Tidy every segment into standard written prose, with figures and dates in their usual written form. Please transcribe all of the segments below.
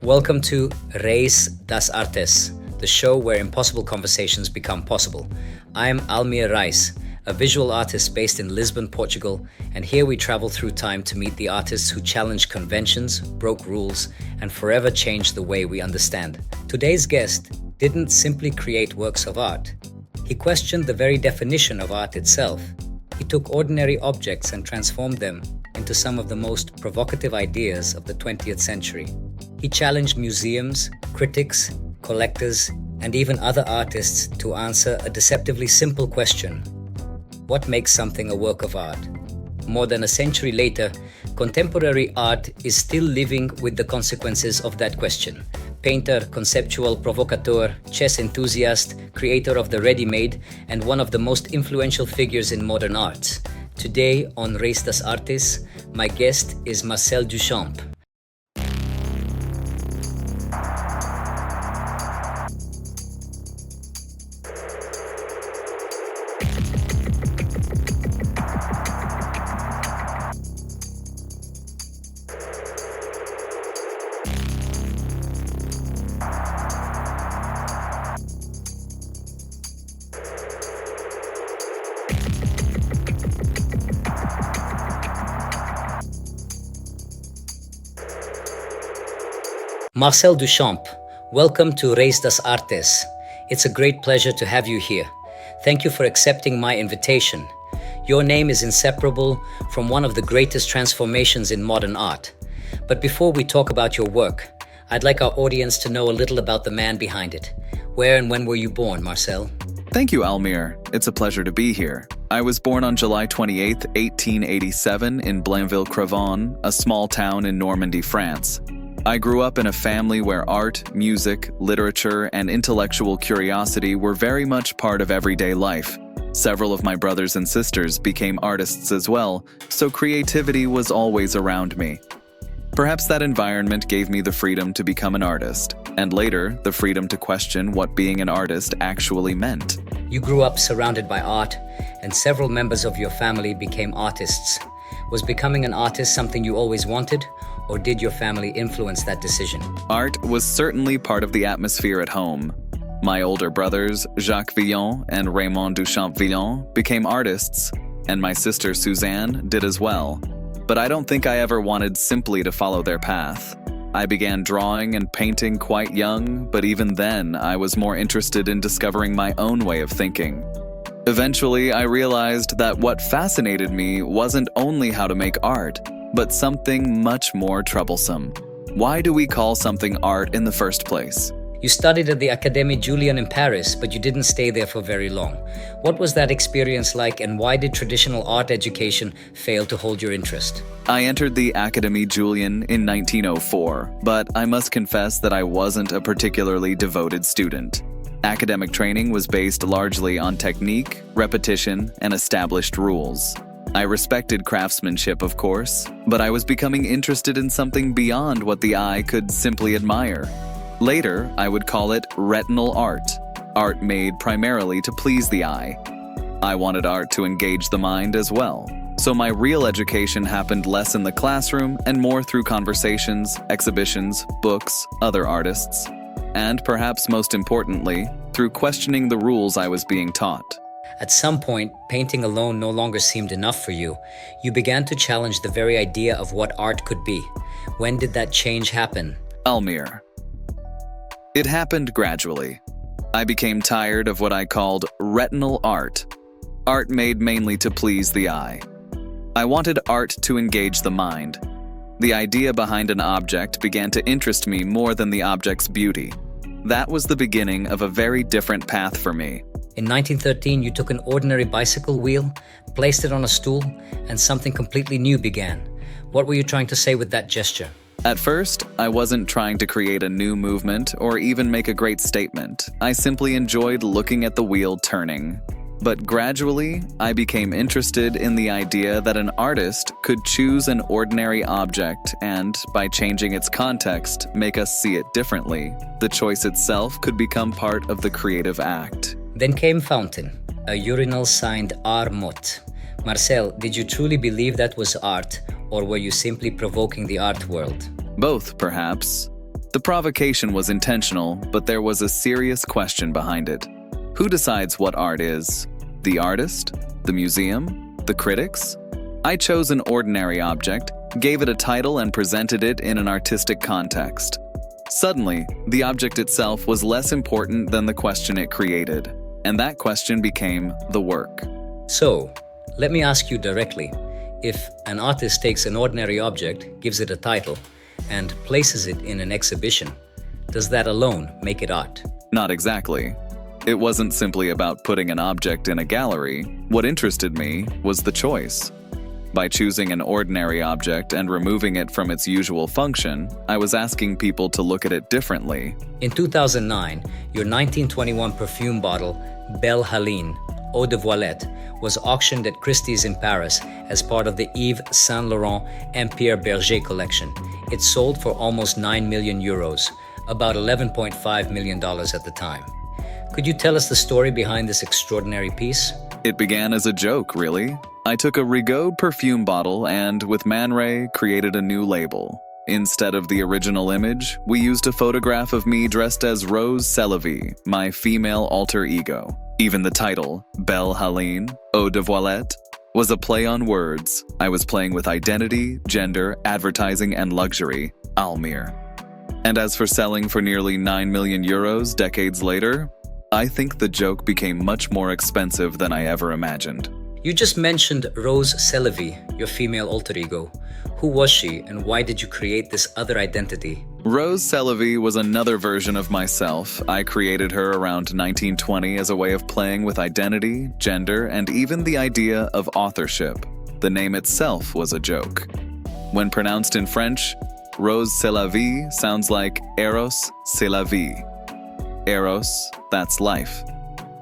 Welcome to Reis das Artes, the show where impossible conversations become possible. I'm Almir Reis, a visual artist based in Lisbon, Portugal, and here we travel through time to meet the artists who challenged conventions, broke rules, and forever changed the way we understand. Today's guest didn't simply create works of art. He questioned the very definition of art itself. He took ordinary objects and transformed them into some of the most provocative ideas of the 20th century. He challenged museums, critics, collectors, and even other artists to answer a deceptively simple question: what makes something a work of art? More than a century later, contemporary art is still living with the consequences of that question. Painter, conceptual provocateur, chess enthusiast, creator of the ready-made, and one of the most influential figures in modern art. Today on Reis das Artes, my guest is Marcel Duchamp. Marcel Duchamp, welcome to Reis das Artes. It's a great pleasure to have you here. Thank you for accepting my invitation. Your name is inseparable from one of the greatest transformations in modern art. But before we talk about your work, I'd like our audience to know a little about the man behind it. Where and when were you born, Marcel? Thank you, Almir. It's a pleasure to be here. I was born on July 28, 1887 in Blainville-Crevon, a small town in Normandy, France. I grew up in a family where art, music, literature, and intellectual curiosity were very much part of everyday life. Several of my brothers and sisters became artists as well, so creativity was always around me. Perhaps that environment gave me the freedom to become an artist, and later, the freedom to question what being an artist actually meant. You grew up surrounded by art, and several members of your family became artists. Was becoming an artist something you always wanted, or did your family influence that decision? Art was certainly part of the atmosphere at home. My older brothers, Jacques Villon and Raymond Duchamp Villon, became artists, and my sister Suzanne did as well. But I don't think I ever wanted simply to follow their path. I began drawing and painting quite young, but even then I was more interested in discovering my own way of thinking. Eventually, I realized that what fascinated me wasn't only how to make art, but something much more troublesome. Why do we call something art in the first place? You studied at the Académie Julian in Paris, but you didn't stay there for very long. What was that experience like, and why did traditional art education fail to hold your interest? I entered the Académie Julian in 1904, but I must confess that I wasn't a particularly devoted student. Academic training was based largely on technique, repetition, and established rules. I respected craftsmanship, of course, but I was becoming interested in something beyond what the eye could simply admire. Later, I would call it retinal art made primarily to please the eye. I wanted art to engage the mind as well, so my real education happened less in the classroom and more through conversations, exhibitions, books, other artists, and perhaps most importantly, through questioning the rules I was being taught. At some point, painting alone no longer seemed enough for you. You began to challenge the very idea of what art could be. When did that change happen? Almir. It happened gradually. I became tired of what I called retinal art made mainly to please the eye. I wanted art to engage the mind. The idea behind an object began to interest me more than the object's beauty. That was the beginning of a very different path for me. In 1913, you took an ordinary bicycle wheel, placed it on a stool, and something completely new began. What were you trying to say with that gesture? At first, I wasn't trying to create a new movement or even make a great statement. I simply enjoyed looking at the wheel turning. But gradually, I became interested in the idea that an artist could choose an ordinary object and, by changing its context, make us see it differently. The choice itself could become part of the creative act. Then came Fountain, a urinal signed Art Mot. Marcel, did you truly believe that was art, or were you simply provoking the art world? Both, perhaps. The provocation was intentional, but there was a serious question behind it. Who decides what art is? The artist? The museum? The critics? I chose an ordinary object, gave it a title, and presented it in an artistic context. Suddenly, the object itself was less important than the question it created, and that question became the work. So, let me ask you directly. If an artist takes an ordinary object, gives it a title, and places it in an exhibition, does that alone make it art? Not exactly. It wasn't simply about putting an object in a gallery. What interested me was the choice. By choosing an ordinary object and removing it from its usual function, I was asking people to look at it differently. In 2009, your 1921 perfume bottle, Belle Haline, Eau de Voilette, was auctioned at Christie's in Paris as part of the Yves Saint Laurent and Pierre Berger collection. It sold for almost 9 million euros, about $11.5 million at the time. Could you tell us the story behind this extraordinary piece? It began as a joke, really. I took a Rigaud perfume bottle and, with Man Ray, created a new label. Instead of the original image, we used a photograph of me dressed as Rose Celavy, my female alter ego. Even the title, Belle Haline, Eau de Voilette, was a play on words. I was playing with identity, gender, advertising, and luxury, Almir. And as for selling for nearly 9 million euros decades later, I think the joke became much more expensive than I ever imagined. You just mentioned Rose Celavy, your female alter ego. Who was she, and why did you create this other identity? Rose Celavy was another version of myself. I created her around 1920 as a way of playing with identity, gender, and even the idea of authorship. The name itself was a joke. When pronounced in French, Rose Celavy sounds like Eros c'est la vie. Eros, that's life.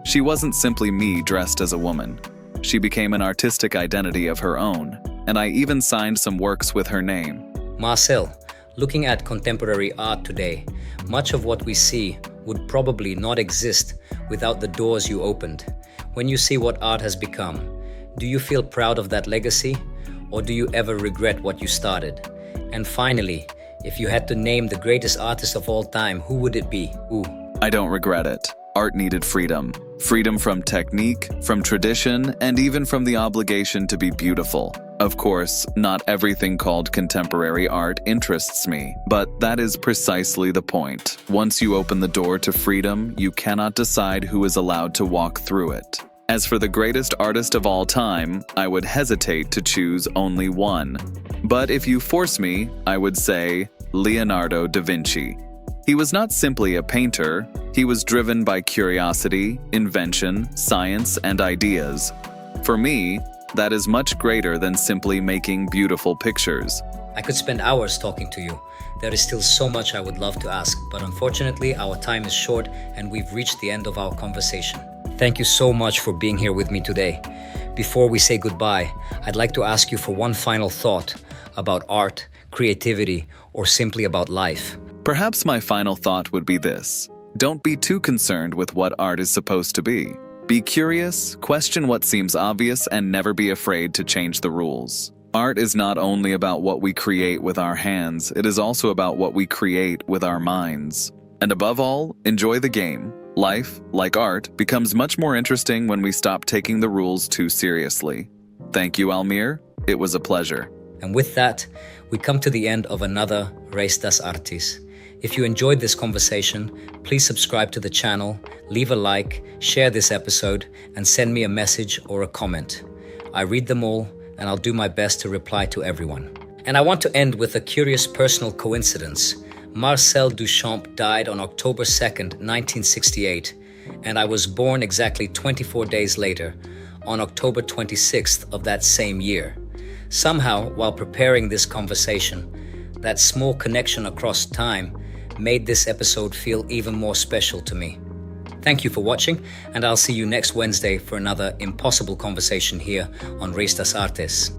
She wasn't simply me dressed as a woman. She became an artistic identity of her own, and I even signed some works with her name. Marcel, looking at contemporary art today, much of what we see would probably not exist without the doors you opened. When you see what art has become, do you feel proud of that legacy, or do you ever regret what you started? And finally, if you had to name the greatest artist of all time, who would it be? Who? I don't regret it. Art needed freedom. Freedom from technique, from tradition, and even from the obligation to be beautiful. Of course, not everything called contemporary art interests me, but that is precisely the point. Once you open the door to freedom, you cannot decide who is allowed to walk through it. As for the greatest artist of all time, I would hesitate to choose only one. But if you force me, I would say Leonardo da Vinci. He was not simply a painter, he was driven by curiosity, invention, science, and ideas. For me, that is much greater than simply making beautiful pictures. I could spend hours talking to you. There is still so much I would love to ask, but unfortunately our time is short and we've reached the end of our conversation. Thank you so much for being here with me today. Before we say goodbye, I'd like to ask you for one final thought about art, creativity, or simply about life. Perhaps my final thought would be this. Don't be too concerned with what art is supposed to be. Be curious, question what seems obvious, and never be afraid to change the rules. Art is not only about what we create with our hands, it is also about what we create with our minds. And above all, enjoy the game. Life, like art, becomes much more interesting when we stop taking the rules too seriously. Thank you, Almir. It was a pleasure. And with that, we come to the end of another Reis das Artes. If you enjoyed this conversation, please subscribe to the channel, leave a like, share this episode, and send me a message or a comment. I read them all, and I'll do my best to reply to everyone. And I want to end with a curious personal coincidence. Marcel Duchamp died on October 2nd, 1968, and I was born exactly 24 days later, on October 26th of that same year. Somehow, while preparing this conversation, that small connection across time made this episode feel even more special to me. Thank you for watching, and I'll see you next Wednesday for another impossible conversation here on Reis das Artes.